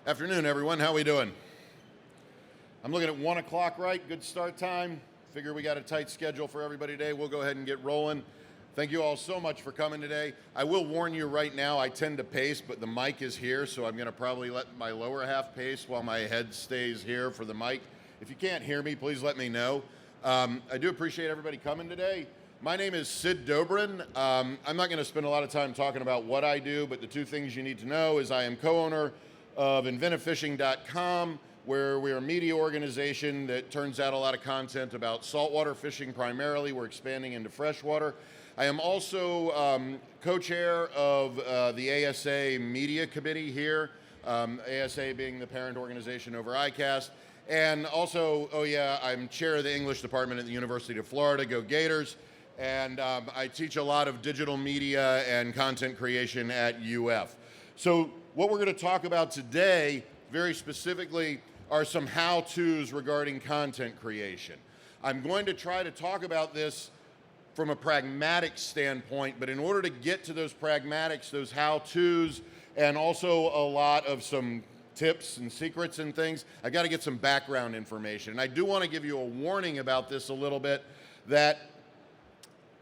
Afternoon, everyone. How we doing? I'm looking at 1 o'clock, right? Good start time. Figure we got a tight schedule for everybody today. We'll go ahead and get rolling. Thank you all so much for coming today. I will warn you right now, I tend to pace, but the mic is here, so I'm going to probably let my lower half pace while my head stays here for the mic. If you can't hear me, please let me know. I do appreciate everybody coming today. My name is Sid Dobrin. I'm not going to spend a lot of time talking about what I do, but the two things you need to know is I am co-owner of InventiveFishing.com, where we're a media organization that turns out a lot of content about saltwater fishing primarily. We're expanding into freshwater. I am also co-chair of the ASA Media Committee here, ASA being the parent organization over ICAST. And also, I'm chair of the English department at the University of Florida, go Gators. And I teach a lot of digital media and content creation at UF. So what we're going to talk about today, very specifically, are some how-tos regarding content creation. I'm going to try to talk about this from a pragmatic standpoint, but in order to get to those pragmatics, those how-tos, and also a lot of some tips and secrets and things, I've got to get some background information. And I do want to give you a warning about this a little bit, that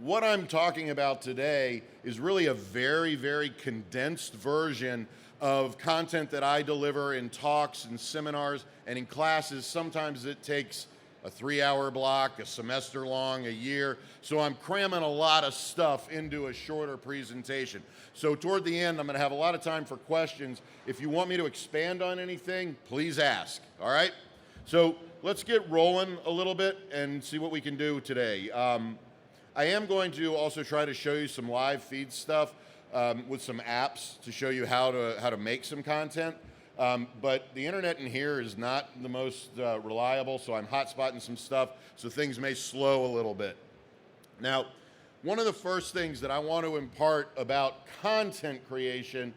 what I'm talking about today is really a very, very condensed version of content that I deliver in talks and seminars and in classes. Sometimes it takes a 3-hour block, a semester long, a year. So I'm cramming a lot of stuff into a shorter presentation. So toward the end, I'm going to have a lot of time for questions. If you want me to expand on anything, please ask, all right? So let's get rolling a little bit and see what we can do today. I am going to also try to show you some live feed stuff with some apps to show you how to make some content. But the internet in here is not the most reliable, so I'm hotspotting some stuff, so things may slow a little bit. Now, one of the first things that I want to impart about content creation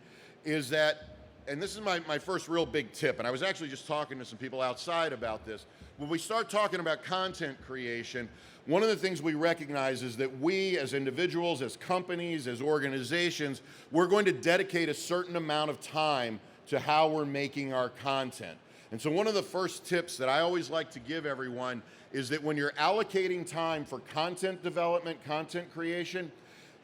is that, and this is my first real big tip, and I was actually just talking to some people outside about this. When we start talking about content creation, one of the things we recognize is that we as individuals, as companies, as organizations, we're going to dedicate a certain amount of time to how we're making our content. And so one of the first tips that I always like to give everyone is that when you're allocating time for content development, content creation,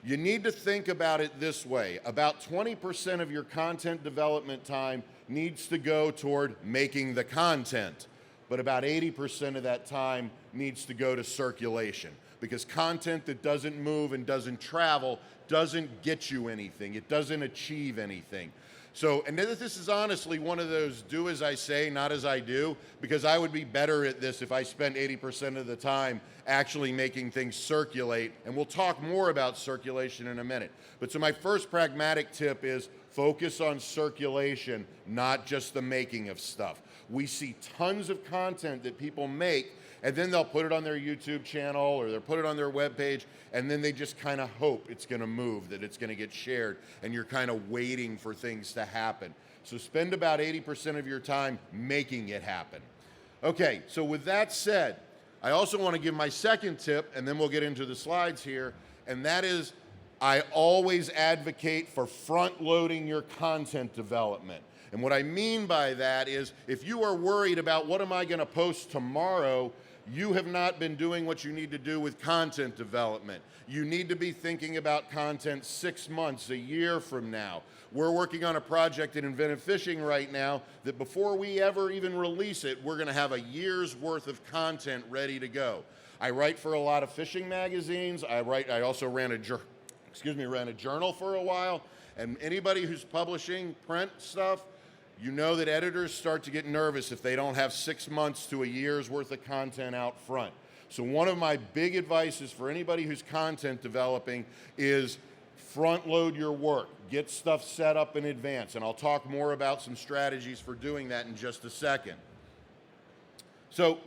you need to think about it this way. About 20% of your content development time needs to go toward making the content, but about 80% of that time needs to go to circulation, because content that doesn't move and doesn't travel doesn't get you anything. It doesn't achieve anything. So, and this is honestly one of those do as I say, not as I do, because I would be better at this if I spent 80% of the time actually making things circulate, and we'll talk more about circulation in a minute. But so my first pragmatic tip is focus on circulation, not just the making of stuff. We see tons of content that people make, and then they'll put it on their YouTube channel or they'll put it on their webpage, and then they just kind of hope it's going to move, that it's going to get shared, and you're kind of waiting for things to happen. So spend about 80% of your time making it happen. Okay, so with that said, I also want to give my second tip, and then we'll get into the slides here, and that is I always advocate for front-loading your content development. And what I mean by that is if you are worried about what am I going to post tomorrow, you have not been doing what you need to do with content development. You need to be thinking about content 6 months, a year from now. We're working on a project in Inventive Fishing right now that before we ever even release it, we're going to have a year's worth of content ready to go. I write for a lot of fishing magazines. I also ran a journal for a while. And anybody who's publishing print stuff, you know that editors start to get nervous if they don't have 6 months to a year's worth of content out front. So one of my big advices for anybody who's content developing is front load your work. Get stuff set up in advance. And I'll talk more about some strategies for doing that in just a second. So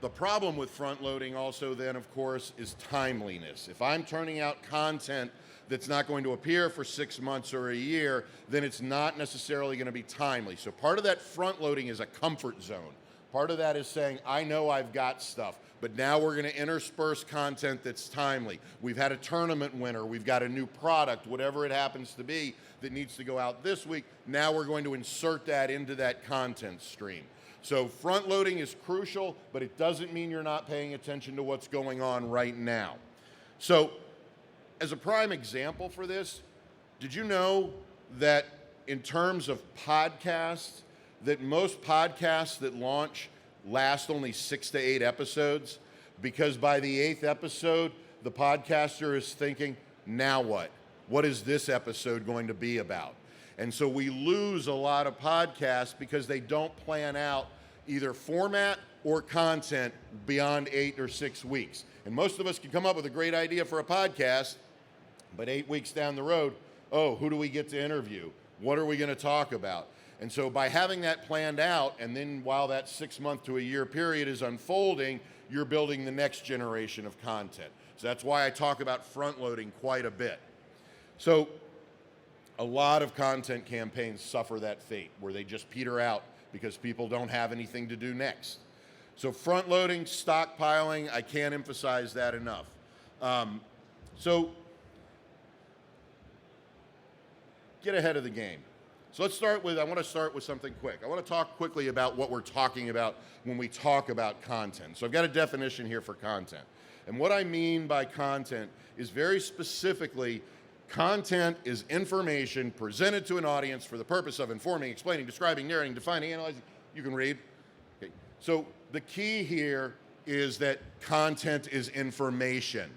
the problem with front loading also then, of course, is timeliness. If I'm turning out content that's not going to appear for 6 months or a year, then it's not necessarily going to be timely. So part of that front loading is a comfort zone. Part of that is saying, I know I've got stuff, but now we're going to intersperse content that's timely. We've had a tournament winner, we've got a new product, whatever it happens to be, that needs to go out this week. Now we're going to insert that into that content stream. So front loading is crucial, but it doesn't mean you're not paying attention to what's going on right now. So as a prime example for this, did you know that in terms of podcasts, that most podcasts that launch last only 6 to 8 episodes? Because by the 8th episode, the podcaster is thinking, now what? What is this episode going to be about? And so we lose a lot of podcasts because they don't plan out either format or content beyond 8 or 6 weeks. And most of us can come up with a great idea for a podcast, but 8 weeks down the road, oh, who do we get to interview? What are we going to talk about? And so by having that planned out, and then while that 6 month to a year period is unfolding, you're building the next generation of content. So that's why I talk about front loading quite a bit. So a lot of content campaigns suffer that fate where they just peter out because people don't have anything to do next. So front loading, stockpiling, I can't emphasize that enough. So get ahead of the game. So I want to start with something quick. I want to talk quickly about what we're talking about when we talk about content. So I've got a definition here for content. And what I mean by content is very specifically, content is information presented to an audience for the purpose of informing, explaining, describing, narrating, defining, analyzing. You can read. Okay. So the key here is that content is information,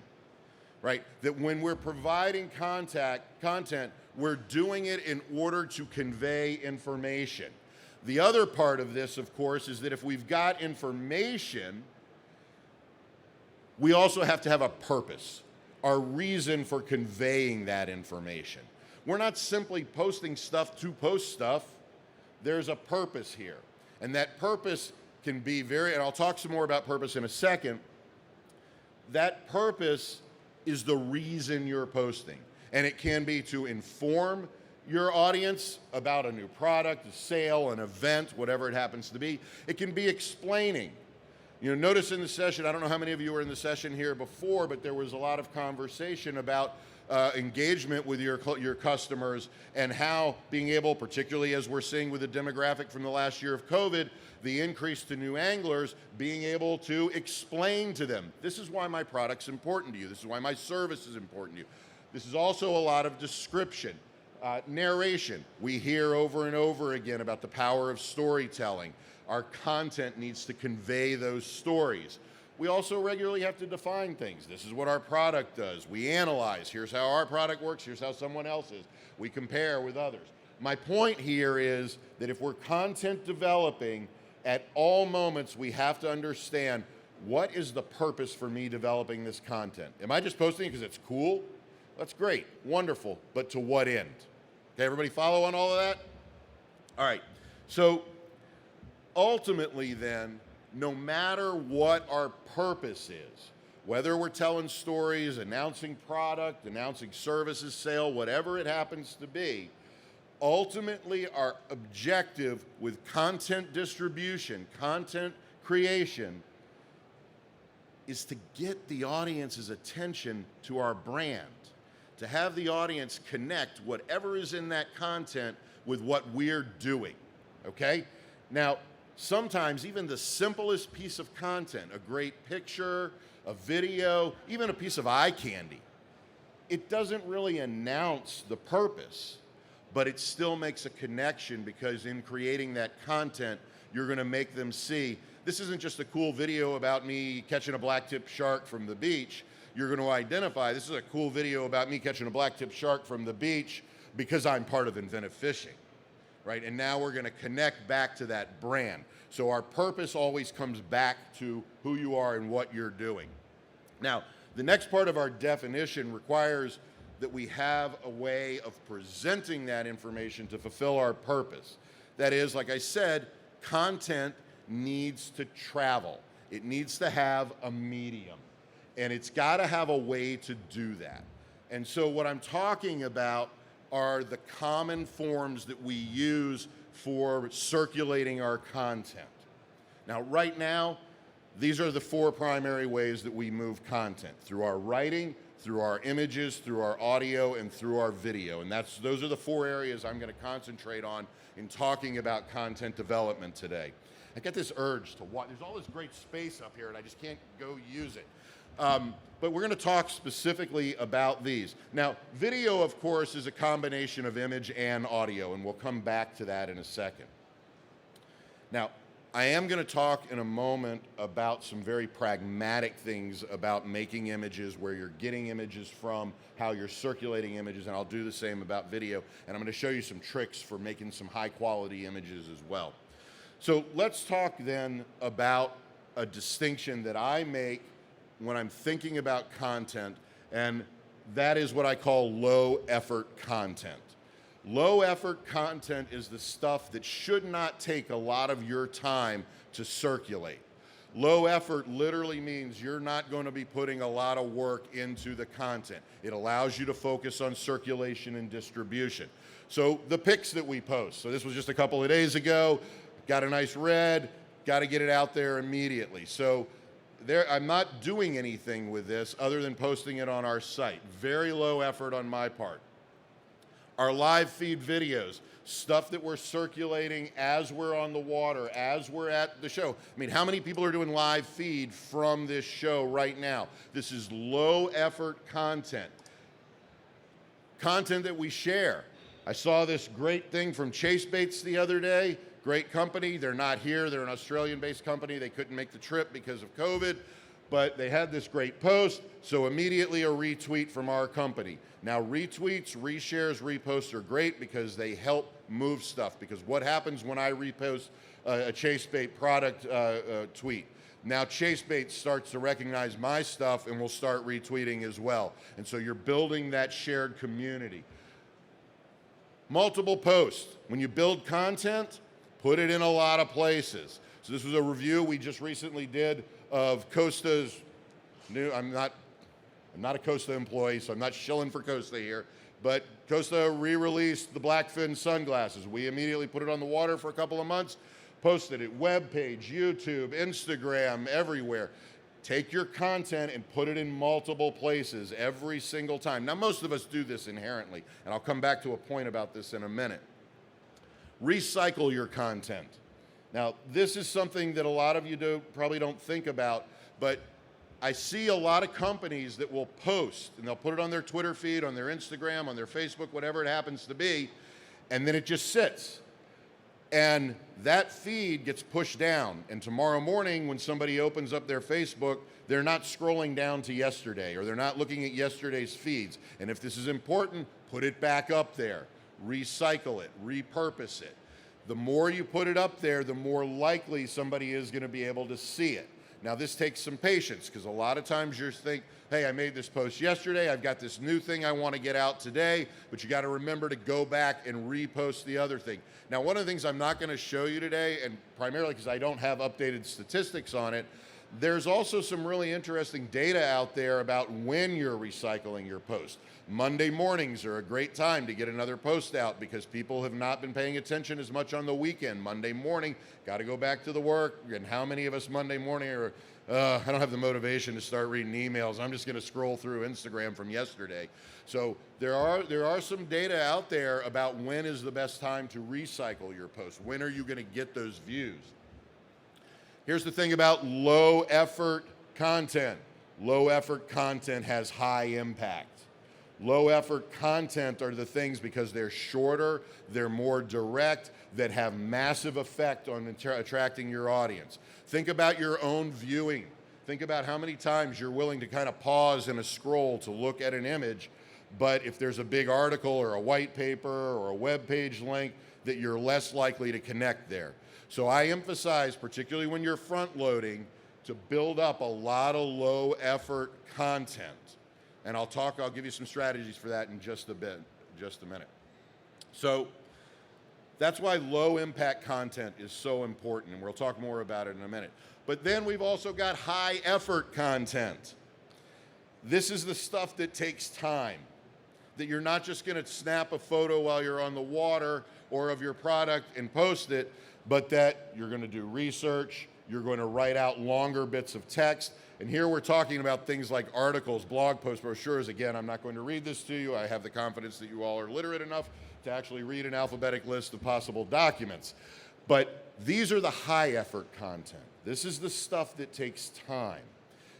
right? That when we're providing content, we're doing it in order to convey information. The other part of this, of course, is that if we've got information, we also have to have a purpose, our reason for conveying that information. We're not simply posting stuff to post stuff. There's a purpose here. And that purpose can be and I'll talk some more about purpose in a second. That purpose is the reason you're posting. And it can be to inform your audience about a new product, a sale, an event, whatever it happens to be. It can be explaining. You know, notice in the session, I don't know how many of you were in the session here before, but there was a lot of conversation about engagement with your customers and how being able, particularly as we're seeing with the demographic from the last year of COVID, the increase to new anglers, being able to explain to them, this is why my product's important to you, this is why my service is important to you. This is also a lot of description, narration. We hear over and over again about the power of storytelling. Our content needs to convey those stories. We also regularly have to define things. This is what our product does. We analyze. Here's how our product works. Here's how someone else's. We compare with others. My point here is that if we're content developing, at all moments we have to understand, what is the purpose for me developing this content? Am I just posting it because it's cool? That's great, wonderful, but to what end? Okay, everybody follow on all of that? All right, so ultimately then, no matter what our purpose is, whether we're telling stories, announcing product, announcing services, sale, whatever it happens to be, ultimately our objective with content distribution, content creation, is to get the audience's attention to our brand, to have the audience connect whatever is in that content with what we're doing, okay? Now, sometimes even the simplest piece of content, a great picture, a video, even a piece of eye candy, it doesn't really announce the purpose, but it still makes a connection because in creating that content, you're gonna make them see, this isn't just a cool video about me catching a black-tipped shark from the beach. You're gonna identify, this is a cool video about me catching a black-tipped shark from the beach because I'm part of Inventive Fishing, right? And now we're gonna connect back to that brand. So our purpose always comes back to who you are and what you're doing. Now, the next part of our definition requires that we have a way of presenting that information to fulfill our purpose. That is, like I said, content needs to travel. It needs to have a medium. And it's got to have a way to do that. And so what I'm talking about are the common forms that we use for circulating our content. Now, right now, these are the 4 primary ways that we move content: through our writing, through our images, through our audio, and through our video. And those are the 4 areas I'm going to concentrate on in talking about content development today. I get this urge to watch. There's all this great space up here, and I just can't go use it. But we're going to talk specifically about these. Now, video, of course, is a combination of image and audio, and we'll come back to that in a second. Now, I am going to talk in a moment about some very pragmatic things about making images, where you're getting images from, how you're circulating images, and I'll do the same about video. And I'm going to show you some tricks for making some high-quality images as well. So let's talk then about a distinction that I make when I'm thinking about content, and that is what I call low-effort content. Low-effort content is the stuff that should not take a lot of your time to circulate. Low effort literally means you're not going to be putting a lot of work into the content. It allows you to focus on circulation and distribution. So the pics that we post, so this was just a couple of days ago, got a nice read, got to get it out there immediately. So I'm not doing anything with this other than posting it on our site. Very low effort on my part. Our live feed videos, stuff that we're circulating as we're on the water, as we're at the show. I mean, how many people are doing live feed from this show right now? This is low effort content. Content that we share. I saw this great thing from Chase Baits the other day. Great company. They're not here. They're an Australian-based company. They couldn't make the trip because of COVID, but they had this great post, so immediately a retweet from our company. Now, retweets, reshares, reposts are great because they help move stuff, because what happens when I repost a Chase Bait product tweet? Now Chase Bait starts to recognize my stuff and will start retweeting as well. And so you're building that shared community. Multiple posts. When you build content, put it in a lot of places. So this was a review we just recently did of Costa's new, I'm not a Costa employee, so I'm not shilling for Costa here, but Costa re-released the Blackfin sunglasses. We immediately put it on the water for a couple of months, posted it, webpage, YouTube, Instagram, everywhere. Take your content and put it in multiple places every single time. Now, most of us do this inherently, and I'll come back to a point about this in a minute. Recycle your content. Now, this is something that a lot of you probably don't think about, but I see a lot of companies that will post, and they'll put it on their Twitter feed, on their Instagram, on their Facebook, whatever it happens to be, and then it just sits. And that feed gets pushed down, and tomorrow morning when somebody opens up their Facebook, they're not scrolling down to yesterday, or they're not looking at yesterday's feeds. And if this is important, put it back up there. Recycle it, repurpose it. The more you put it up there, the more likely somebody is going to be able to see it. Now, this takes some patience, because a lot of times you think, hey, I made this post yesterday, I've got this new thing I want to get out today, but you got to remember to go back and repost the other thing. Now, one of the things I'm not going to show you today, and primarily because I don't have updated statistics on it, there's also some really interesting data out there about when you're recycling your post. Monday mornings are a great time to get another post out because people have not been paying attention as much on the weekend. Monday morning, got to go back to the work, and how many of us Monday morning are, I don't have the motivation to start reading emails. I'm just going to scroll through Instagram from yesterday. So there are some data out there about when is the best time to recycle your post. When are you going to get those views? Here's the thing about low effort content. Low effort content has high impact. Low effort content are the things, because they're shorter, they're more direct, that have massive effect on attracting your audience. Think about your own viewing. Think about how many times you're willing to kind of pause in a scroll to look at an image, but if there's a big article or a white paper or a web page link, that you're less likely to connect there. So I emphasize, particularly when you're front loading, to build up a lot of low effort content. And I'll give you some strategies for that in just a minute. So that's why low impact content is so important, and we'll talk more about it in a minute. But then we've also got high effort content. This is the stuff that takes time, that you're not just going to snap a photo while you're on the water or of your product and post it, but that you're going to do research, You're going to write out longer bits of text. And here we're talking about things like articles, blog posts, brochures. Again, I'm not going to read this to you. I have the confidence that you all are literate enough to actually read an alphabetic list of possible documents. But these are the high effort content. This is the stuff that takes time.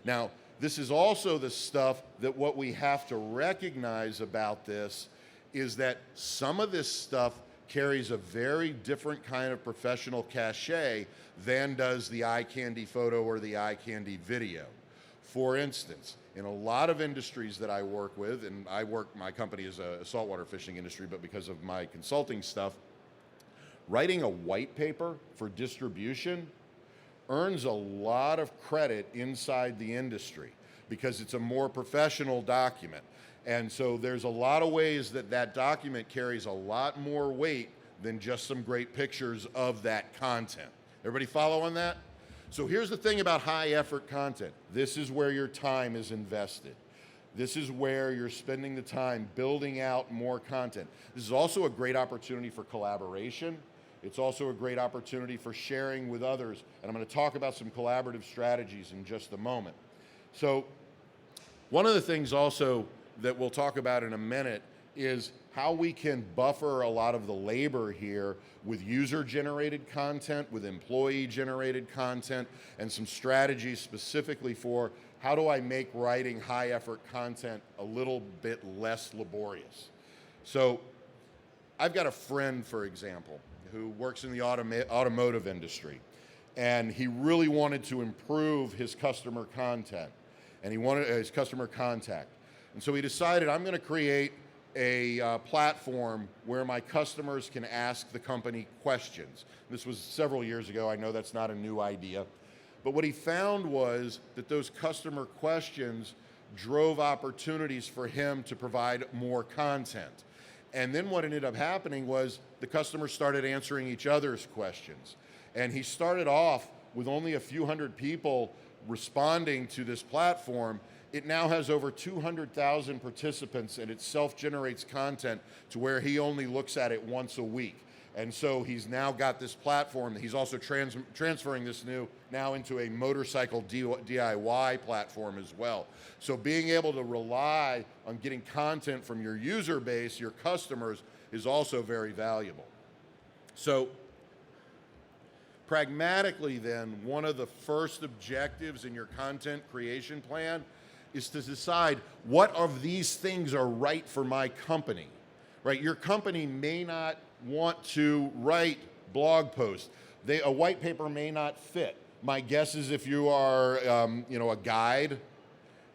Now, this is also the stuff that what we have to recognize about this is that some of this stuff carries a very different kind of professional cachet than does the eye candy photo or the eye candy video. For instance, in a lot of industries that I work with, and my company is a saltwater fishing industry, but because of my consulting stuff, writing a white paper for distribution earns a lot of credit inside the industry because it's a more professional document. And so there's a lot of ways that that document carries a lot more weight than just some great pictures of that content. Everybody follow on that? So here's the thing about high effort content. This is where your time is invested. This is where you're spending the time building out more content. This is also a great opportunity for collaboration. It's also a great opportunity for sharing with others. And I'm going to talk about some collaborative strategies in just a moment. So one of the things also that we'll talk about in a minute is how we can buffer a lot of the labor here with user-generated content, with employee-generated content, and some strategies specifically for how do I make writing high-effort content a little bit less laborious. So I've got a friend, for example, who works in the automotive industry, and he really wanted to improve his customer content, and he wanted his customer contact. And so he decided, I'm going to create a platform where my customers can ask the company questions. This was several years ago. I know that's not a new idea. But what he found was that those customer questions drove opportunities for him to provide more content. And then what ended up happening was the customers started answering each other's questions. And he started off with only a few hundred people responding to this platform. It now has over 200,000 participants, and it self-generates content to where he only looks at it once a week. And so he's now got this platform. He's also transferring this now into a motorcycle DIY platform as well. So being able to rely on getting content from your user base, your customers, is also very valuable. So pragmatically then, one of the first objectives in your content creation plan is to decide what of these things are right for my company, right? Your company may not want to write blog posts. A white paper may not fit. My guess is if you are a guide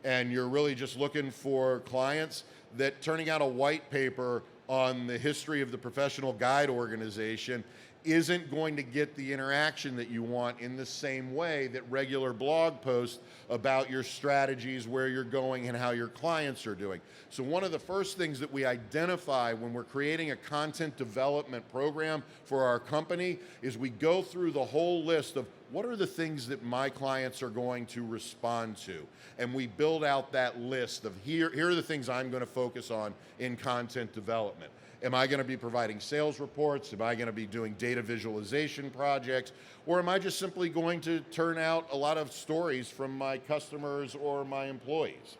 and you're really just looking for clients, that turning out a white paper on the history of the professional guide organization isn't going to get the interaction that you want in the same way that regular blog posts about your strategies, where you're going, and how your clients are doing. So one of the first things that we identify when we're creating a content development program for our company is we go through the whole list of what are the things that my clients are going to respond to. And we build out that list of here are the things I'm going to focus on in content development. Am I going to be providing sales reports? Am I going to be doing data visualization projects? Or am I just simply going to turn out a lot of stories from my customers or my employees?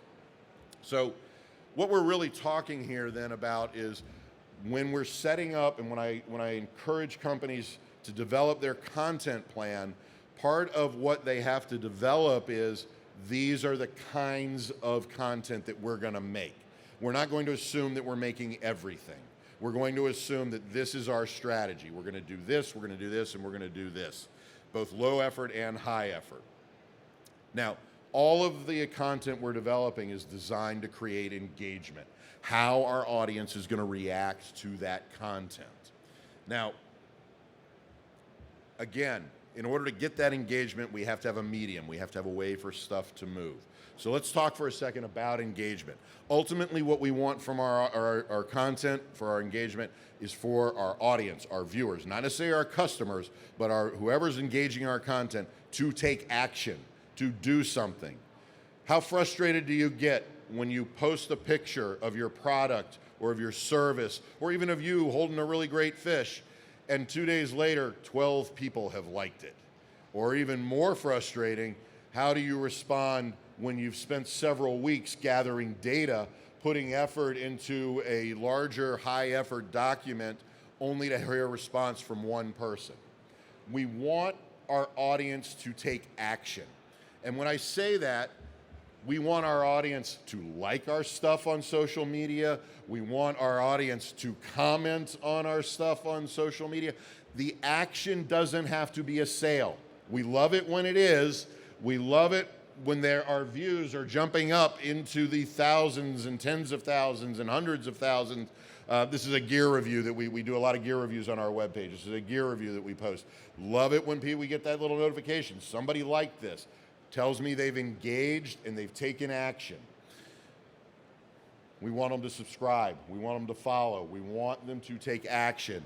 So what we're really talking here then about is when we're setting up and when I encourage companies to develop their content plan, part of what they have to develop is these are the kinds of content that we're going to make. We're not going to assume that we're making everything. We're going to assume that this is our strategy. We're going to do this, we're going to do this, and we're going to do this, both low effort and high effort. Now, all of the content we're developing is designed to create engagement, how our audience is going to react to that content. Now, again, in order to get that engagement, we have to have a medium. We have to have a way for stuff to move. So let's talk for a second about engagement. Ultimately, what we want from our content, for our engagement, is for our audience, our viewers, not necessarily our customers, but whoever's engaging our content to take action, to do something. How frustrated do you get when you post a picture of your product or of your service, or even of you holding a really great fish, and 2 days later, 12 people have liked it? Or even more frustrating, how do you respond when you've spent several weeks gathering data, putting effort into a larger, high-effort document, only to hear a response from one person? We want our audience to take action. And when I say that, we want our audience to like our stuff on social media. We want our audience to comment on our stuff on social media. The action doesn't have to be a sale. We love it when it is. We love it when our views are jumping up into the thousands and tens of thousands and hundreds of thousands. This is a gear review that we do a lot of gear reviews on our webpage. This is a gear review that we post. Love it when we get that little notification. Somebody liked this. Tells me they've engaged and they've taken action. We want them to subscribe. We want them to follow. We want them to take action.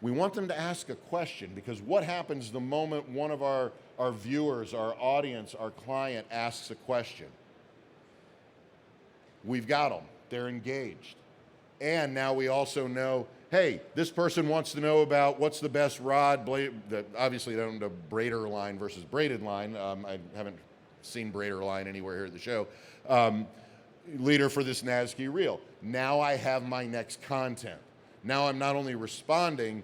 We want them to ask a question, because what happens the moment one of our viewers, our audience, our client asks a question? We've got them. They're engaged. And now we also know, hey, this person wants to know about what's the best rod blade. Obviously, they don't know braider line versus braided line. I haven't seen braider line anywhere here at the show. Leader for this NASCAR reel. Now I have my next content. Now I'm not only responding,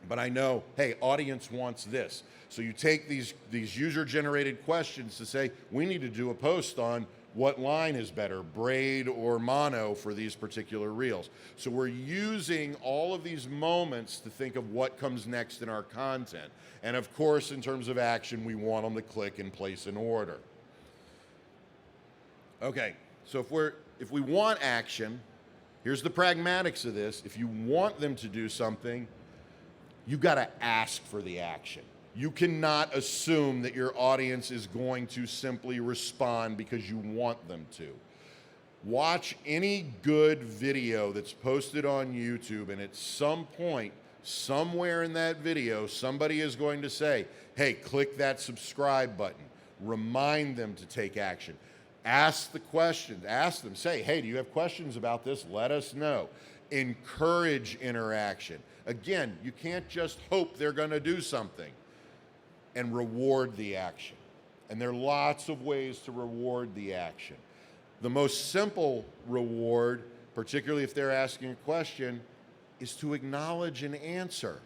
but I know, hey, audience wants this. So you take these user-generated questions to say, we need to do a post on what line is better, braid or mono for these particular reels. So we're using all of these moments to think of what comes next in our content. And of course, in terms of action, we want them to click and place an order. Okay, so if we want action, here's the pragmatics of this. If you want them to do something, you gotta ask for the action. You cannot assume that your audience is going to simply respond because you want them to. Watch any good video that's posted on YouTube, and at some point, somewhere in that video, somebody is going to say, hey, click that subscribe button. Remind them to take action. Ask the questions. Ask them, say, hey, do you have questions about this? Let us know. Encourage interaction. Again, you can't just hope they're going to do something. And reward the action. And there are lots of ways to reward the action. The most simple reward, particularly if they're asking a question, is to acknowledge and answer.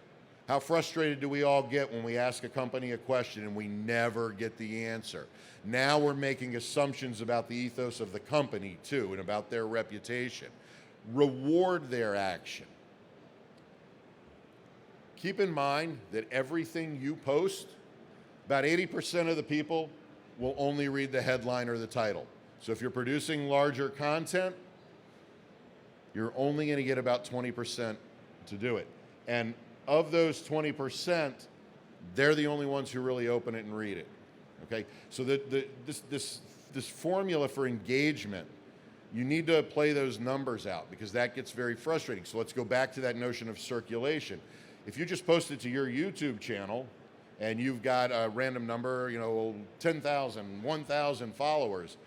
How frustrated do we all get when we ask a company a question and we never get the answer? Now we're making assumptions about the ethos of the company too, and about their reputation. Reward their action. Keep in mind that everything you post, about 80% of the people will only read the headline or the title. So if you're producing larger content, you're only going to get about 20% to do it. And of those 20%, they're the only ones who really open it and read it. Okay? So this formula for engagement, you need to play those numbers out, because that gets very frustrating. So let's go back to that notion of circulation. If you just post it to your YouTube channel, and you've got a random number, 10,000, 1,000 followers,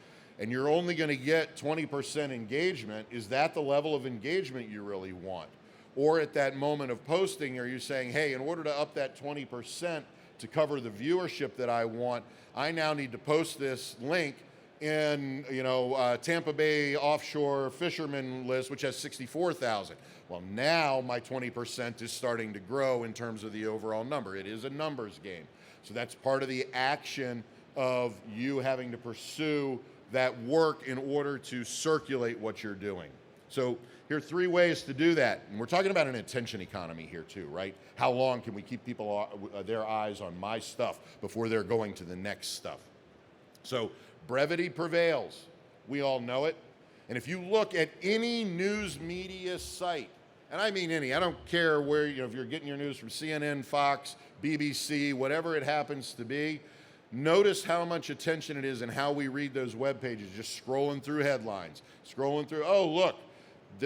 and you're only going to get 20% engagement, is that the level of engagement you really want? Or at that moment of posting, are you saying, hey, in order to up that 20% to cover the viewership that I want, I now need to post this link in Tampa Bay offshore fisherman list, which has 64,000. Well, now my 20% is starting to grow in terms of the overall number. It is a numbers game. So that's part of the action of you having to pursue that work in order to circulate what you're doing. So here are 3 ways to do that. And we're talking about an attention economy here too, right? How long can we keep people their eyes on my stuff before they're going to the next stuff? So brevity prevails. We all know it. And if you look at any news media site, and I mean any, I don't care where, if you're getting your news from CNN, Fox, BBC, whatever it happens to be, notice how much attention it is and how we read those web pages, just scrolling through headlines, scrolling through, oh, look,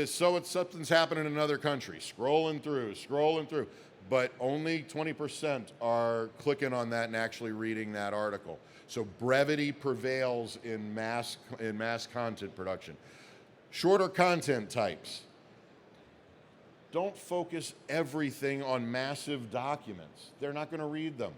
something's happening in another country, scrolling through. But only 20% are clicking on that and actually reading that article. So brevity prevails in mass content production. Shorter content types. Don't focus everything on massive documents. They're not going to read them.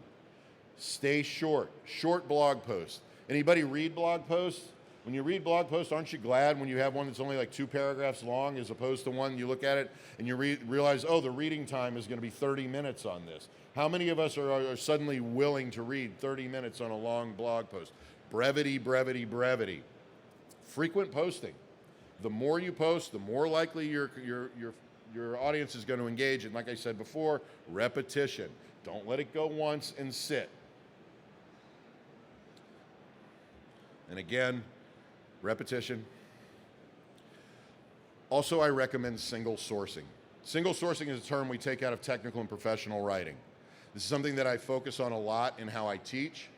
Stay short. Short blog posts. Anybody read blog posts? When you read blog posts, aren't you glad when you have one that's only like 2 paragraphs long as opposed to one you look at it and you realize, oh, the reading time is going to be 30 minutes on this. How many of us are suddenly willing to read 30 minutes on a long blog post? Brevity, brevity, brevity. Frequent posting. The more you post, the more likely your audience is going to engage. And like I said before, repetition. Don't let it go once and sit. And again, repetition. Also, I recommend single sourcing. Single sourcing is a term we take out of technical and professional writing. This is something that I focus on a lot in how I teach.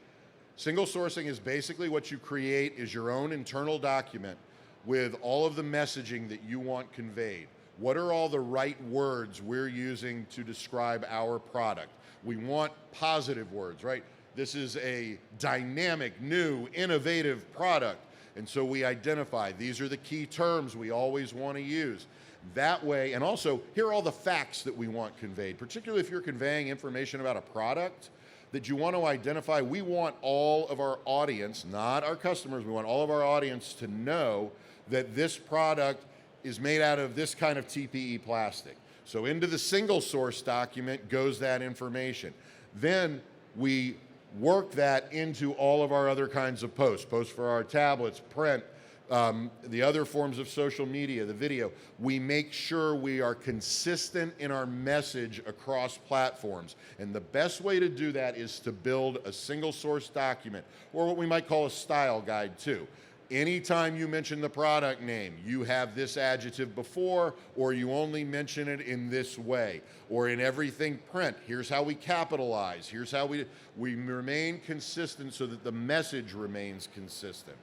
Single sourcing is basically what you create is your own internal document with all of the messaging that you want conveyed. What are all the right words we're using to describe our product? We want positive words, right? This is a dynamic, new, innovative product. And so we identify, these are the key terms we always want to use. That way, and also, here are all the facts that we want conveyed, particularly if you're conveying information about a product that you want to identify. We want all of our audience, not our customers, we want all of our audience to know that this product is made out of this kind of TPE plastic. So into the single source document goes that information. Then we work that into all of our other kinds of posts for our tablets, print, the other forms of social media, the video. We make sure we are consistent in our message across platforms. And the best way to do that is to build a single source document, or what we might call a style guide too. Anytime you mention the product name, you have this adjective before, or you only mention it in this way. Or in everything print, here's how we capitalize, here's how we remain consistent so that the message remains consistent.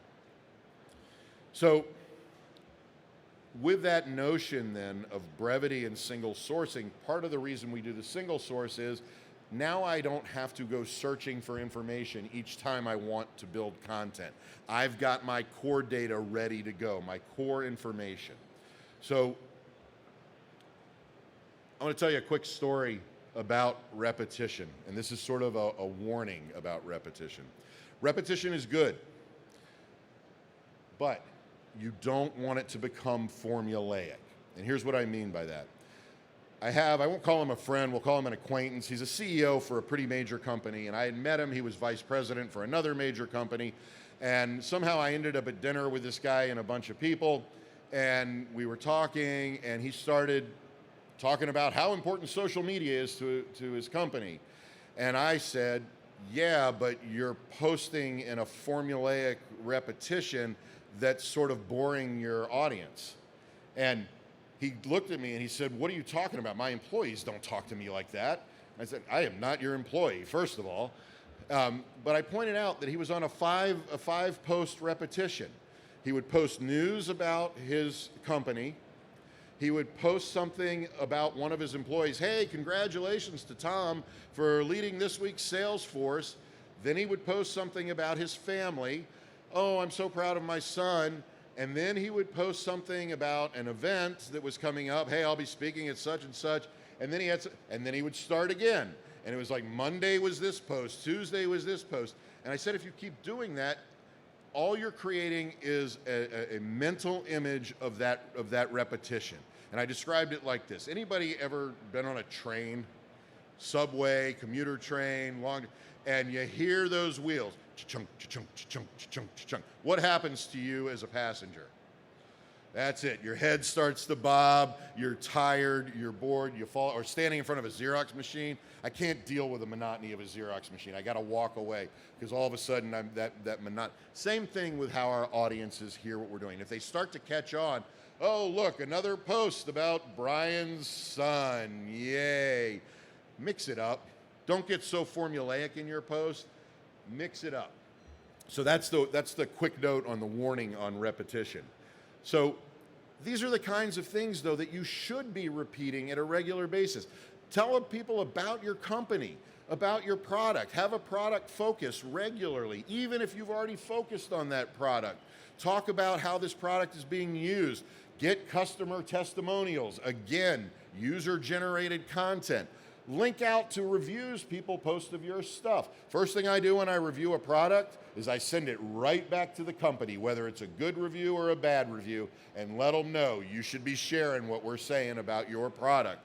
So with that notion then of brevity and single sourcing, part of the reason we do the single source is now I don't have to go searching for information each time I want to build content. I've got my core data ready to go, my core information. So I want to tell you a quick story about repetition, and this is sort of a warning about repetition. Repetition is good, but you don't want it to become formulaic. And here's what I mean by that. I won't call him a friend, we'll call him an acquaintance. He's a CEO for a pretty major company, and I had met him. He was vice president for another major company, and somehow I ended up at dinner with this guy and a bunch of people, and we were talking, and he started talking about how important social media is to his company. And I said, yeah, but you're posting in a formulaic repetition that's sort of boring your audience. And he looked at me and he said, what are you talking about? My employees don't talk to me like that. I said, I am not your employee, first of all. But I pointed out that he was on a five post repetition. He would post news about his company. He would post something about one of his employees. Hey, congratulations to Tom for leading this week's sales force. Then he would post something about his family. Oh, I'm so proud of my son. And then he would post something about an event that was coming up. Hey, I'll be speaking at such and such. And then he would start again. And it was like Monday was this post, Tuesday was this post. And I said, if you keep doing that, all you're creating is a mental image of that repetition. And I described it like this. Anybody ever been on a train, subway, commuter train, and you hear those wheels? Cha-chunk, cha-chunk, cha-chunk, cha-chunk, cha-chunk. What happens to you as a passenger? That's it. Your head starts to bob, you're tired, you're bored, you fall, or standing in front of a Xerox machine. I can't deal with the monotony of a Xerox machine. I got to walk away because all of a sudden I'm that monotony. Same thing with how our audiences hear what we're doing. If they start to catch on, oh, look, another post about Brian's son. Yay. Mix it up. Don't get so formulaic in your post. Mix it up. So that's the quick note on the warning on repetition. So these are the kinds of things, though, that you should be repeating at a regular basis. Tell people about your company, about your product. Have a product focus regularly, even if you've already focused on that product. Talk about how this product is being used. Get customer testimonials. Again, user-generated content. Link out to reviews people post of your stuff. First thing I do when I review a product is I send it right back to the company, whether it's a good review or a bad review, and let them know you should be sharing what we're saying about your product.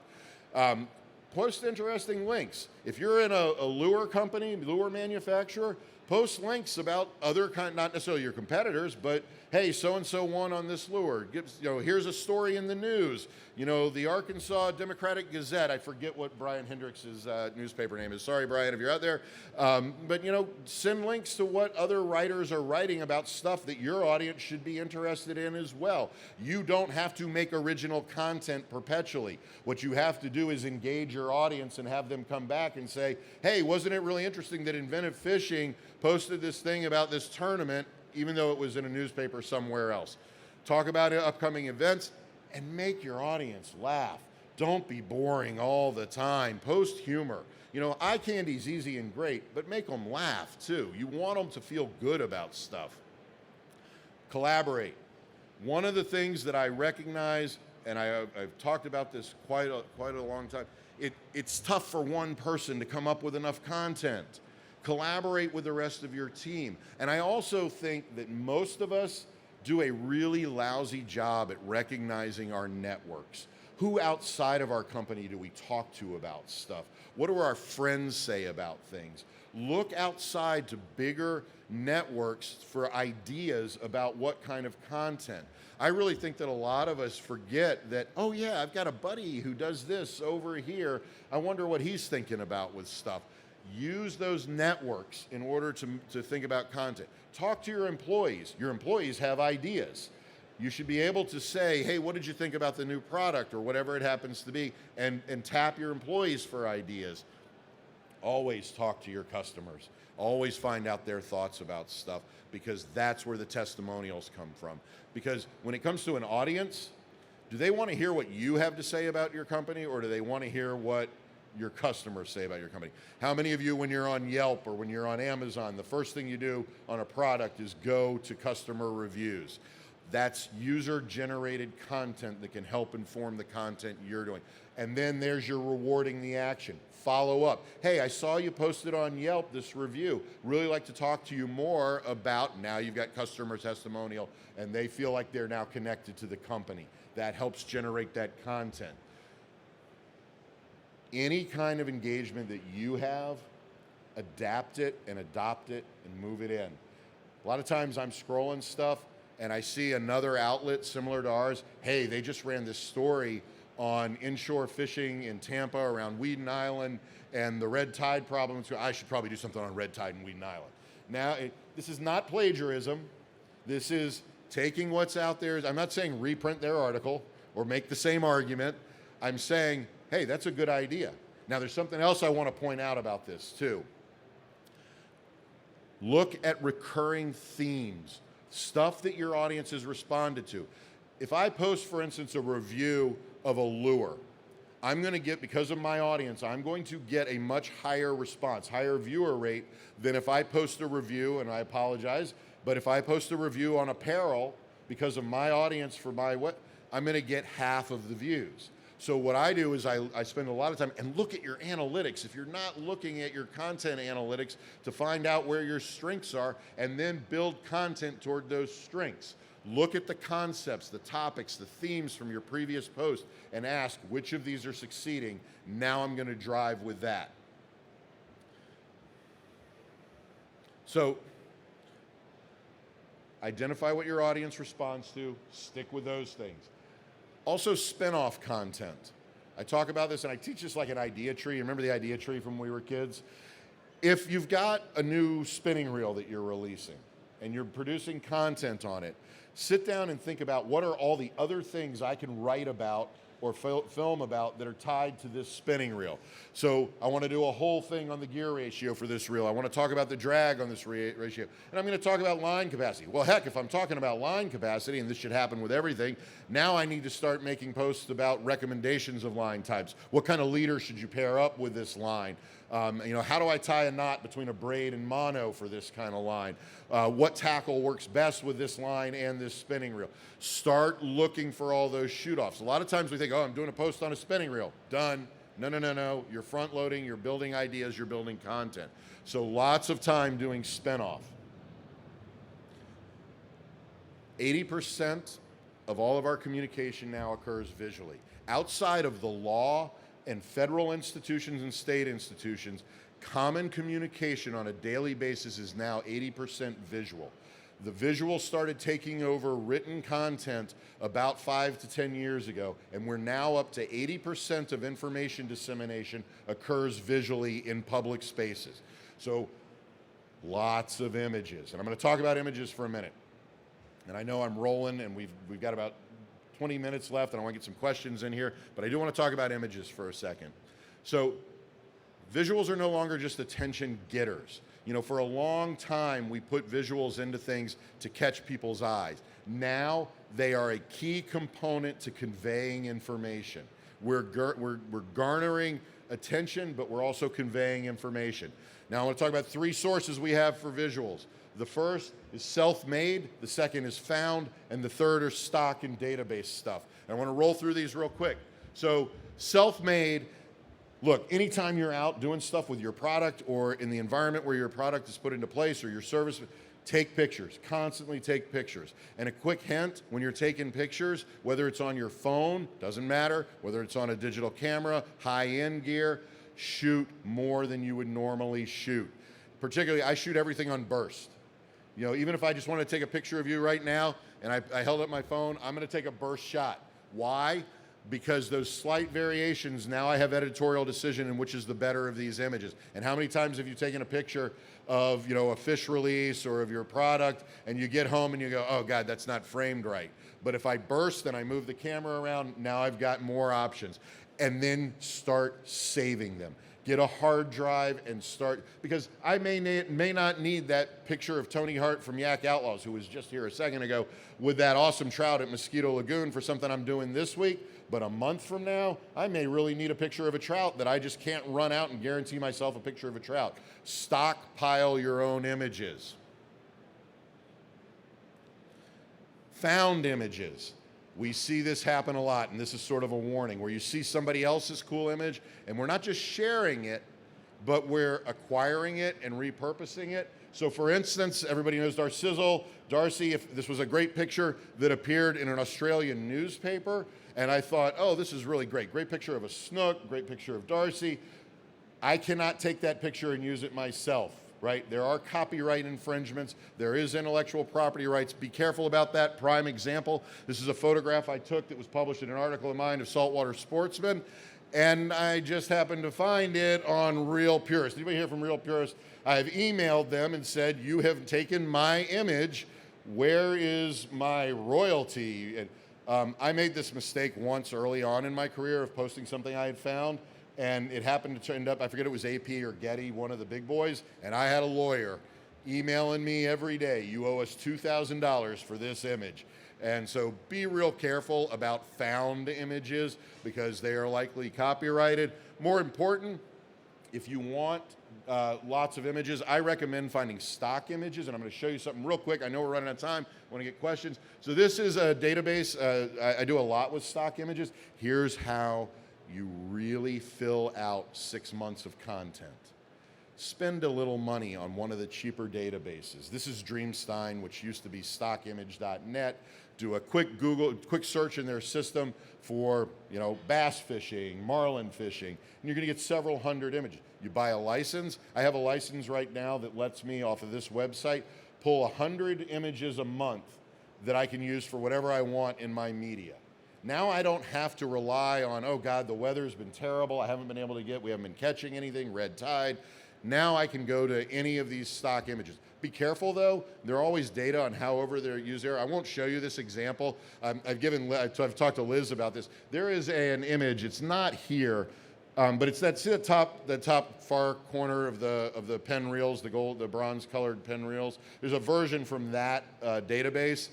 Post interesting links. If you're in a lure company, lure manufacturer, post links about other not necessarily your competitors, but hey, so-and-so won on this lure. Here's a story in the news. The Arkansas Democratic Gazette, I forget what Brian Hendricks' newspaper name is. Sorry, Brian, if you're out there. But send links to what other writers are writing about stuff that your audience should be interested in as well. You don't have to make original content perpetually. What you have to do is engage your audience and have them come back and say, hey, wasn't it really interesting that Inventive Fishing posted this thing about this tournament, even though it was in a newspaper somewhere else. Talk about upcoming events and make your audience laugh. Don't be boring all the time. Post humor. Eye candy's easy and great, but make them laugh too. You want them to feel good about stuff. Collaborate. One of the things that I recognize, and I've talked about this quite a long time, it's tough for one person to come up with enough content. Collaborate with the rest of your team. And I also think that most of us do a really lousy job at recognizing our networks. Who outside of our company do we talk to about stuff? What do our friends say about things? Look outside to bigger networks for ideas about what kind of content. I really think that a lot of us forget that, oh yeah, I've got a buddy who does this over here. I wonder what he's thinking about with stuff. Use those networks in order to think about content. Talk to your employees. Your employees have ideas. You should be able to say, hey, what did you think about the new product or whatever it happens to be, and tap your employees for ideas. Always talk to your customers. Always find out their thoughts about stuff, because that's where the testimonials come from. Because when it comes to an audience, do they want to hear what you have to say about your company, or do they want to hear what your customers say about your company? How many of you, when you're on Yelp or when you're on Amazon, the first thing you do on a product is go to customer reviews? That's user-generated content that can help inform the content you're doing. And then there's your rewarding the action. Follow up. Hey, I saw you posted on Yelp this review. Really like to talk to you more about, now you've got customer testimonial and they feel like they're now connected to the company. That helps generate that content. Any kind of engagement that you have, adapt it and adopt it and move it in. A lot of times I'm scrolling stuff and I see another outlet similar to ours. Hey, they just ran this story on inshore fishing in Tampa around Weeden Island and the red tide problems. I should probably do something on red tide in Weeden Island. Now, this is not plagiarism. This is taking what's out there. I'm not saying reprint their article or make the same argument. I'm saying, hey, that's a good idea. Now, there's something else I want to point out about this, too. Look at recurring themes, stuff that your audience has responded to. If I post, for instance, a review of a lure, I'm going to get, because of my audience, I'm going to get a much higher response, higher viewer rate than if I post a review, and I apologize, but if I post a review on apparel, because of my audience for my what, I'm going to get half of the views. So what I do is I spend a lot of time and look at your analytics. If you're not looking at your content analytics to find out where your strengths are, and then build content toward those strengths. Look at the concepts, the topics, the themes from your previous post and ask which of these are succeeding. Now I'm going to drive with that. So identify what your audience responds to, stick with those things. Also, spin-off content. I talk about this and I teach this like an idea tree. Remember the idea tree from when we were kids? If you've got a new spinning reel that you're releasing and you're producing content on it, sit down and think about what are all the other things I can write about or film about that are tied to this spinning reel. So I want to do a whole thing on the gear ratio for this reel. I want to talk about the drag on this ratio. And I'm going to talk about line capacity. Well, heck, if I'm talking about line capacity, and this should happen with everything, now I need to start making posts about recommendations of line types. What kind of leader should you pair up with this line? How do I tie a knot between a braid and mono for this kind of line? What tackle works best with this line and this spinning reel? Start looking for all those shoot-offs. A lot of times we think, oh, I'm doing a post on a spinning reel. Done. No, no, no, no. You're front loading, you're building ideas, you're building content. So lots of time doing spin-off. 80% of all of our communication now occurs visually. Outside of the law and federal institutions and state institutions, common communication on a daily basis is now 80% visual. The visual started taking over written content about 5 to 10 years ago, and we're now up to 80% of information dissemination occurs visually in public spaces. So lots of images, and I'm going to talk about images for a minute. And I know I'm rolling, and we've got about 20 minutes left, and I want to get some questions in here, but I do want to talk about images for a second. So visuals are no longer just attention getters. You know, for a long time, we put visuals into things to catch people's eyes. Now, they are a key component to conveying information. We're garnering attention, but we're also conveying information. Now, I want to talk about 3 sources we have for visuals. The first is self-made, the second is found, and the third are stock and database stuff. And I want to roll through these real quick. So, self-made. Look, anytime you're out doing stuff with your product or in the environment where your product is put into place or your service, take pictures, constantly take pictures. And a quick hint, when you're taking pictures, whether it's on your phone, doesn't matter, whether it's on a digital camera, high-end gear, shoot more than you would normally shoot. Particularly, I shoot everything on burst. You know, even if I just want to take a picture of you right now and I held up my phone, I'm going to take a burst shot. Why? Because those slight variations, now I have editorial decision in which is the better of these images. And how many times have you taken a picture of, you know, a fish release or of your product, and you get home and you go, oh God, that's not framed right. But if I burst and I move the camera around, now I've got more options. And then start saving them. Get a hard drive and start, because I may not need that picture of Tony Hart from Yak Outlaws, who was just here a second ago, with that awesome trout at Mosquito Lagoon for something I'm doing this week. But a month from now, I may really need a picture of a trout that I just can't run out and guarantee myself a picture of a trout. Stockpile your own images. Found images. We see this happen a lot, and this is sort of a warning, where you see somebody else's cool image, and we're not just sharing it, but we're acquiring it and repurposing it. So for instance, everybody knows Darcy, if this was a great picture that appeared in an Australian newspaper, and I thought, oh, this is really great. Great picture of a snook, great picture of Darcy. I cannot take that picture and use it myself, right? There are copyright infringements. There is intellectual property rights. Be careful about that. Prime example, this is a photograph I took that was published in an article of mine of Saltwater Sportsman, and I just happened to find it on Real Purist. Anybody here from Real Purist? I've emailed them and said, you have taken my image. Where is my royalty? And I made this mistake once early on in my career of posting something I had found, and it happened to end up, I forget it was AP or Getty, one of the big boys, and I had a lawyer emailing me every day, you owe us $2,000 for this image. And so be real careful about found images because they are likely copyrighted. More important, if you want lots of images, I recommend finding stock images, and I'm going to show you something real quick. I know we're running out of time. I want to get questions. So this is a database. I do a lot with stock images. Here's how you really fill out 6 months of content. Spend a little money on one of the cheaper databases. This is Dreamstein, which used to be stockimage.net. Do a quick quick search in their system for, you know, bass fishing, marlin fishing, and you're going to get several hundred images. You buy a license. I have a license right now that lets me, off of this website, pull 100 images a month that I can use for whatever I want in my media. Now I don't have to rely on, oh God, the weather's been terrible, we haven't been catching anything, red tide. Now I can go to any of these stock images. Be careful though, there are always data on however they're used there. I won't show you this example. I've talked to Liz about this. There is an image, it's not here, but it's the top far corner of the pen reels, the bronze colored pen reels. There's a version from that database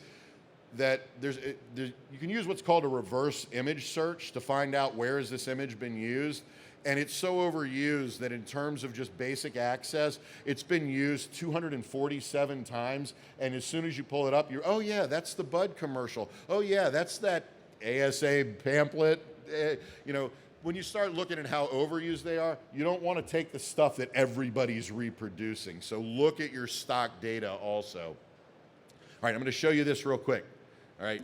that you can use what's called a reverse image search to find out where has this image been used. And it's so overused that in terms of just basic access, it's been used 247 times. And as soon as you pull it up, oh yeah, that's the Bud commercial. Oh yeah, that's that ASA pamphlet. when you start looking at how overused they are, you don't want to take the stuff that everybody's reproducing. So look at your stock data also. All right, I'm going to show you this real quick. All right,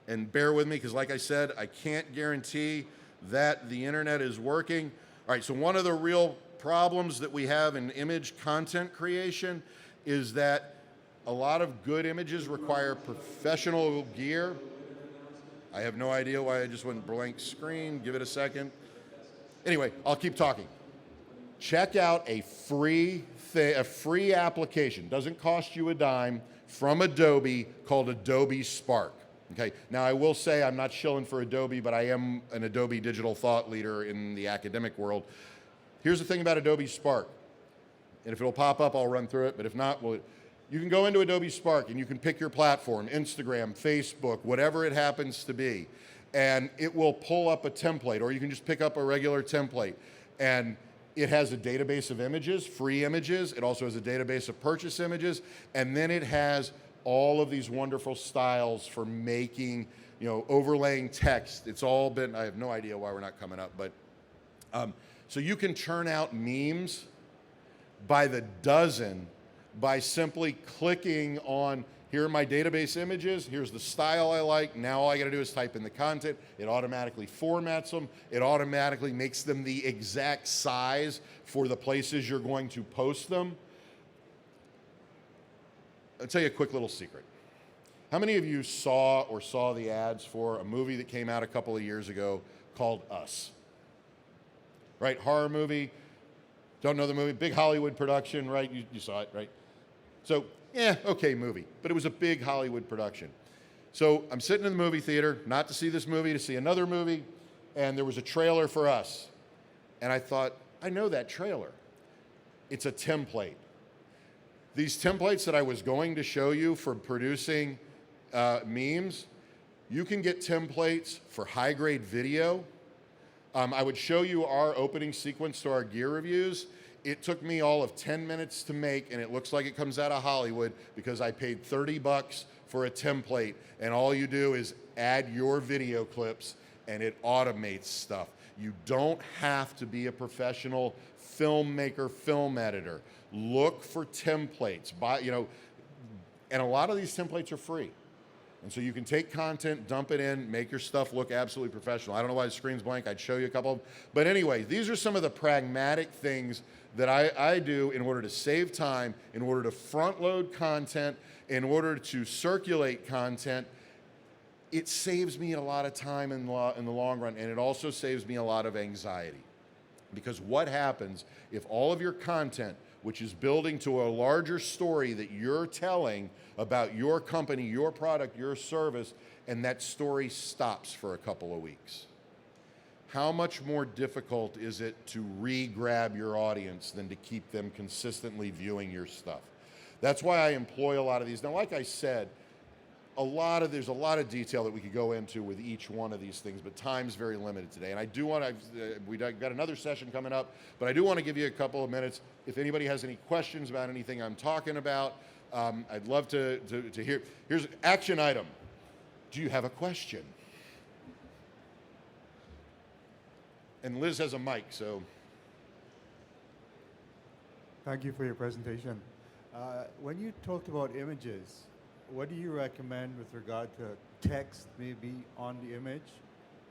and bear with me, because like I said, I can't guarantee that the internet is working. All right, so one of the real problems that we have in image content creation is that a lot of good images require professional gear. I have no idea why I just went blank screen. Give it a second. Anyway, I'll keep talking. Check out a free application. Doesn't cost you a dime, from Adobe, called Adobe Spark. Okay. Now I will say I'm not shilling for Adobe, but I am an Adobe digital thought leader in the academic world. Here's the thing about Adobe Spark, and if it'll pop up, I'll run through it. But if not, you can go into Adobe Spark and you can pick your platform, Instagram, Facebook, whatever it happens to be, and it will pull up a template, or you can just pick up a regular template. And it has a database of images, free images. It also has a database of purchase images, and then it has all of these wonderful styles for making, overlaying text. It's all been, I have no idea why we're not coming up, but so you can churn out memes by the dozen by simply clicking on, here are my database images, here's the style I like, now all I gotta do is type in the content, it automatically formats them, it automatically makes them the exact size for the places you're going to post them. I'll tell you a quick little secret. How many of you saw the ads for a movie that came out a couple of years ago called Us? Right, horror movie, don't know the movie, big Hollywood production, right? You saw it, right? So, okay movie, but it was a big Hollywood production. So I'm sitting in the movie theater, not to see this movie, to see another movie, and there was a trailer for Us. And I thought, I know that trailer. It's a template. These templates that I was going to show you for producing memes, you can get templates for high-grade video. I would show you our opening sequence to our gear reviews. It took me all of 10 minutes to make, and it looks like it comes out of Hollywood because I paid $30 for a template, and all you do is add your video clips, and it automates stuff. You don't have to be a professional filmmaker, film editor. Look for templates, and a lot of these templates are free. And so you can take content, dump it in, make your stuff look absolutely professional. I don't know why the screen's blank. I'd show you a couple of them. But anyway, these are some of the pragmatic things that I do in order to save time, in order to front load content, in order to circulate content. It saves me a lot of time in the long run, and it also saves me a lot of anxiety. Because what happens if all of your content, which is building to a larger story that you're telling about your company, your product, your service, and that story stops for a couple of weeks? How much more difficult is it to re-grab your audience than to keep them consistently viewing your stuff? That's why I employ a lot of these. Now, like I said, there's a lot of detail that we could go into with each one of these things, but time's very limited today. And I do want to, we've got another session coming up, but I do want to give you a couple of minutes. If anybody has any questions about anything I'm talking about, I'd love to hear. Here's an action item. Do you have a question? And Liz has a mic, so. Thank you for your presentation. When you talked about images, what do you recommend with regard to text maybe on the image,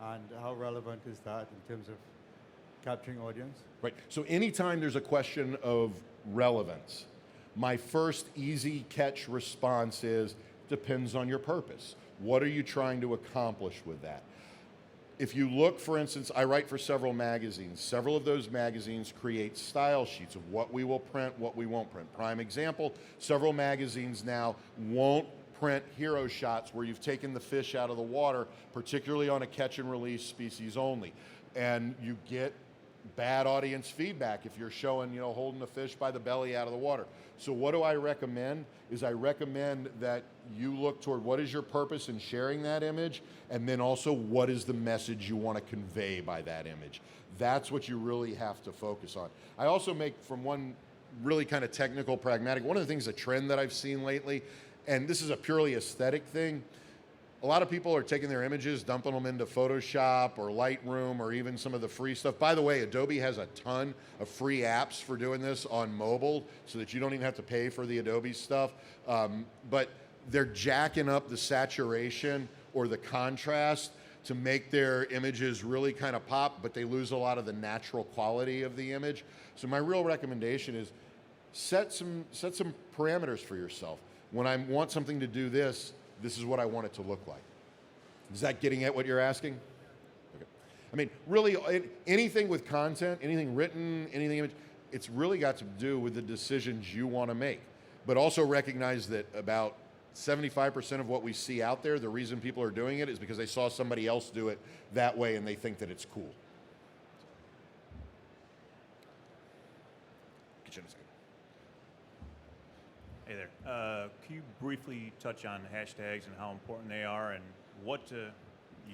and how relevant is that in terms of capturing audience? Right, so anytime there's a question of relevance, my first easy catch response is, depends on your purpose. What are you trying to accomplish with that? If you look, for instance, I write for several magazines. Several of those magazines create style sheets of what we will print, what we won't print. Prime example, several magazines now won't print hero shots where you've taken the fish out of the water, particularly on a catch and release species only. And you get bad audience feedback if you're showing, holding the fish by the belly out of the water. So what do I recommend? I recommend that you look toward what is your purpose in sharing that image, and then also what is the message you want to convey by that image. That's what you really have to focus on. I also make, from one really kind of technical, pragmatic, one of the things, a trend that I've seen lately, and this is a purely aesthetic thing, a lot of people are taking their images, dumping them into Photoshop or Lightroom or even some of the free stuff. By the way, Adobe has a ton of free apps for doing this on mobile so that you don't even have to pay for the Adobe stuff. But they're jacking up the saturation or the contrast to make their images really kind of pop, but they lose a lot of the natural quality of the image. So my real recommendation is set some parameters for yourself. When I want something to do this, this is what I want it to look like. Is that getting at what you're asking? Okay. I mean, really, anything with content, anything written, anything image, it's really got to do with the decisions you want to make. But also recognize that about 75% of what we see out there, the reason people are doing it is because they saw somebody else do it that way and they think that it's cool. Hey there. Can you briefly touch on hashtags and how important they are and what to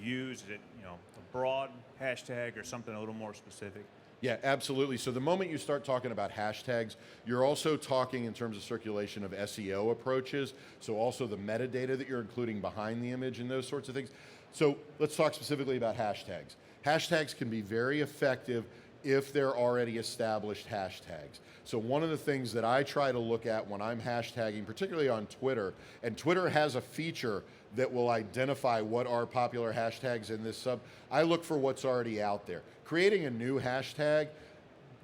use? Is it, a broad hashtag or something a little more specific? Yeah, absolutely. So the moment you start talking about hashtags, you're also talking in terms of circulation of SEO approaches, so also the metadata that you're including behind the image and those sorts of things. So let's talk specifically about hashtags. Hashtags can be very effective if they're already established hashtags. So one of the things that I try to look at when I'm hashtagging, particularly on Twitter, and Twitter has a feature that will identify what are popular hashtags in this sub, I look for what's already out there. Creating a new hashtag,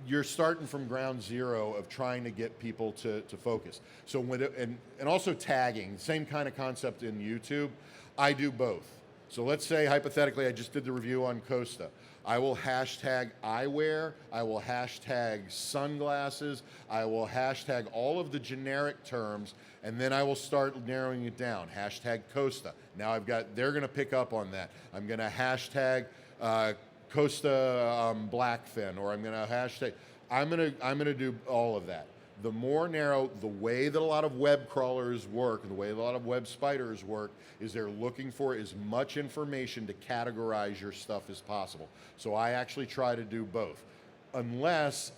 you're starting from ground zero of trying to get people to focus. So and also tagging, same kind of concept in YouTube. I do both. So let's say hypothetically I just did the review on Costa. I will hashtag eyewear, I will hashtag sunglasses, I will hashtag all of the generic terms, and then I will start narrowing it down. Hashtag Costa. Now they're gonna pick up on that. I'm gonna hashtag Costa Blackfin, or I'm gonna do all of that. The more narrow, the way that a lot of web crawlers work, and the way a lot of web spiders work, is they're looking for as much information to categorize your stuff as possible. So I actually try to do both. Unless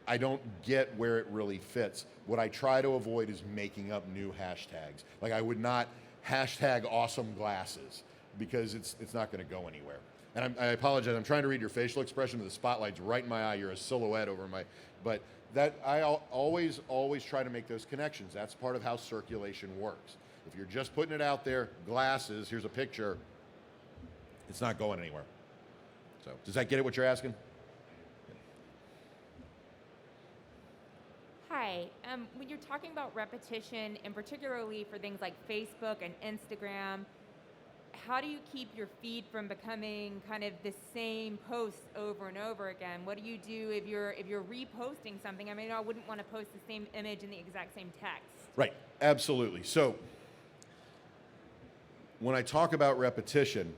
I don't get where it really fits. What I try to avoid is making up new hashtags. Like I would not hashtag awesome glasses because it's not gonna go anywhere. And I apologize, I'm trying to read your facial expression, but the spotlight's right in my eye. You're a silhouette over but that I always try to make those connections. That's part of how circulation works. If you're just putting it out there, glasses, here's a picture, it's not going anywhere. So does that get at what you're asking? Hi, when you're talking about repetition, and particularly for things like Facebook and Instagram, how do you keep your feed from becoming kind of the same posts over and over again? What do you do if you're reposting something? I mean, I wouldn't want to post the same image in the exact same text. Right, absolutely. So when I talk about repetition,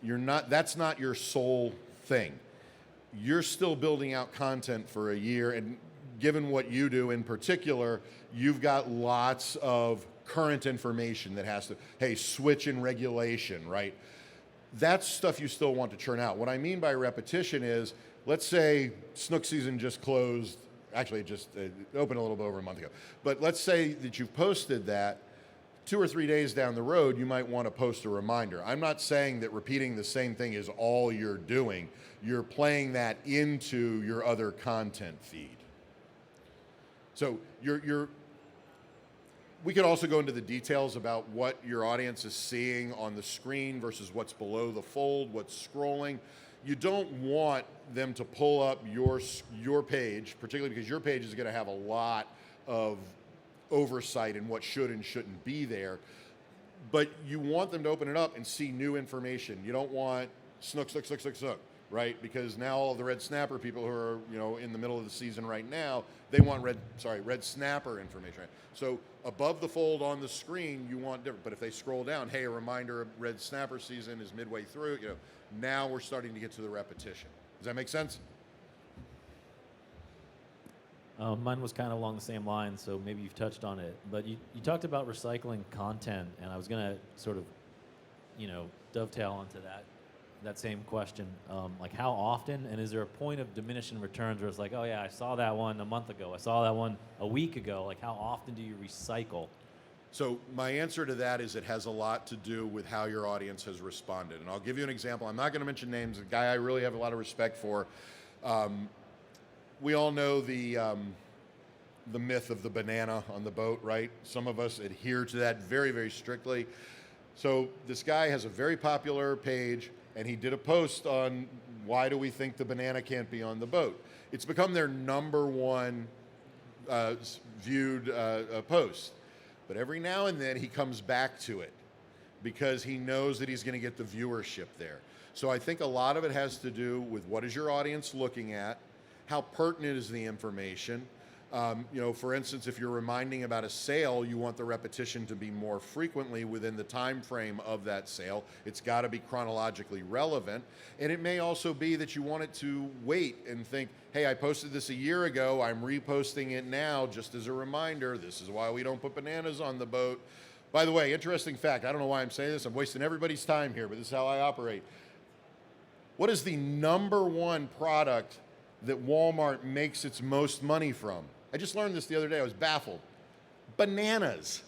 that's not your sole thing. You're still building out content for a year, and given what you do in particular, you've got lots of current information that has to, hey, switch in regulation, right? That's stuff you still want to churn out. What I mean by repetition is, let's say snook season just closed, actually it just opened a little bit over a month ago, but let's say that you've posted that, 2 or 3 days down the road, you might want to post a reminder. I'm not saying that repeating the same thing is all you're doing. You're playing that into your other content feed. So we could also go into the details about what your audience is seeing on the screen versus what's below the fold, what's scrolling. You don't want them to pull up your page, particularly because your page is going to have a lot of oversight in what should and shouldn't be there. But you want them to open it up and see new information. You don't want snook, right? Because now all the red snapper people who are in the middle of the season right now, they want red snapper information. Right? So above the fold on the screen, you want different. But if they scroll down, hey, a reminder, red snapper season is midway through. Now we're starting to get to the repetition. Does that make sense? Mine was kind of along the same line, so maybe you've touched on it. But you talked about recycling content, and I was going to sort of, dovetail onto that same question. Like how often, and is there a point of diminishing returns where it's like, oh yeah, I saw that one a month ago, I saw that one a week ago. Like how often do you recycle So my answer to that is it has a lot to do with how your audience has responded. And I'll give you an example. I'm not going to mention names. A guy I really have a lot of respect for. We all know the myth of the banana on the boat, right? Some of us adhere to that very, very strictly. So this guy has a very popular page, and he did a post on why do we think the banana can't be on the boat. It's become their number one viewed post. But every now and then he comes back to it because he knows that he's going to get the viewership there. So I think a lot of it has to do with what is your audience looking at, how pertinent is the information. For instance, if you're reminding about a sale, you want the repetition to be more frequently within the time frame of that sale. It's got to be chronologically relevant. And it may also be that you want it to wait and think, hey, I posted this a year ago, I'm reposting it now just as a reminder. This is why we don't put bananas on the boat. By the way, interesting fact, I don't know why I'm saying this, I'm wasting everybody's time here, but this is how I operate. What is the number one product that Walmart makes its most money from? I just learned this the other day. I was baffled. Bananas.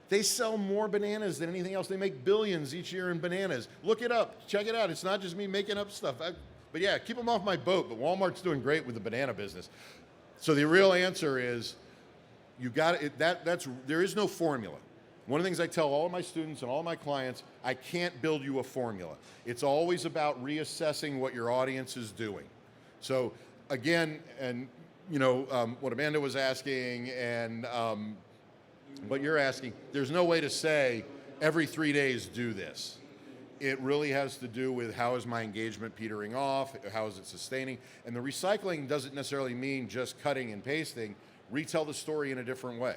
They sell more bananas than anything else. They make billions each year in bananas. Look it up. Check it out. It's not just me making up stuff. But yeah, keep them off my boat. But Walmart's doing great with the banana business. So the real answer is, there is no formula. One of the things I tell all of my students and all of my clients, I can't build you a formula. It's always about reassessing what your audience is doing. So again, and what Amanda was asking and what you're asking, there's no way to say every 3 days do this. It really has to do with how is my engagement petering off, how is it sustaining, and the recycling doesn't necessarily mean just cutting and pasting. Retell the story in a different way.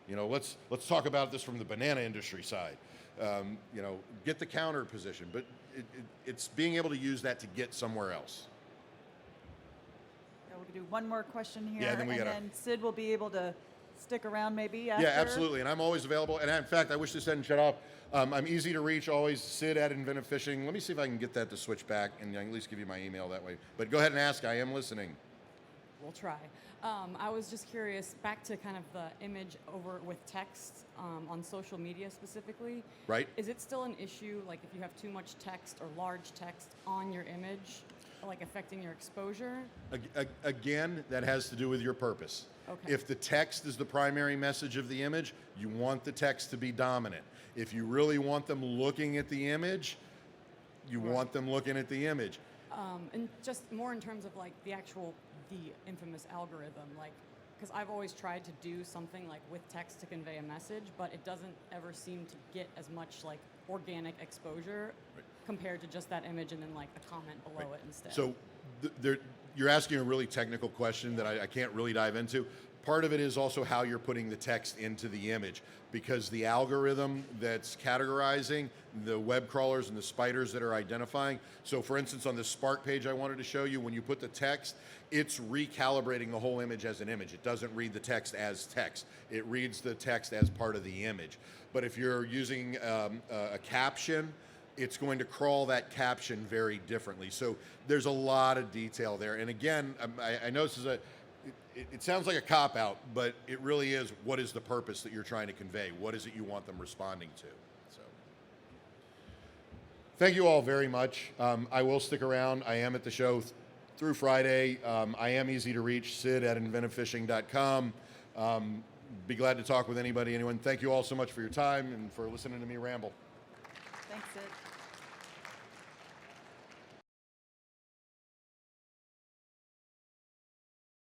Let's talk about this from the banana industry side. Get the counter position, but it's being able to use that to get somewhere else. We can do one more question here, Yeah, then Sid will be able to stick around maybe after. Yeah, absolutely, and I'm always available. And in fact, I wish this hadn't shut off. I'm easy to reach, always Sid at Inventive Fishing. Let me see if I can get that to switch back, and I can at least give you my email that way. But go ahead and ask, I am listening. We'll try. I was just curious, back to kind of the image over with text on social media specifically. Right. Is it still an issue, like if you have too much text or large text on your image, like affecting your exposure? Again, that has to do with your purpose. Okay. If the text is the primary message of the image, you want the text to be dominant. If you really want them looking at the image, you want them looking at the image. And just more in terms of like the infamous algorithm, like, because I've always tried to do something like with text to convey a message, but it doesn't ever seem to get as much like organic exposure compared to just that image and then like a comment below it instead. So you're asking a really technical question that I can't really dive into. Part of it is also how you're putting the text into the image, because the algorithm that's categorizing, the web crawlers and the spiders that are identifying. So for instance, on the Spark page I wanted to show you, when you put the text, it's recalibrating the whole image as an image. It doesn't read the text as text. It reads the text as part of the image. But if you're using a caption, it's going to crawl that caption very differently. So there's a lot of detail there. And again, I know this is it sounds like a cop-out, but it really is, what is the purpose that you're trying to convey? What is it you want them responding to? So, thank you all very much. I will stick around. I am at the show through Friday. I am easy to reach, Sid at InventiveFishing.com. Be glad to talk with anyone. Thank you all so much for your time and for listening to me ramble. Thanks, Sid.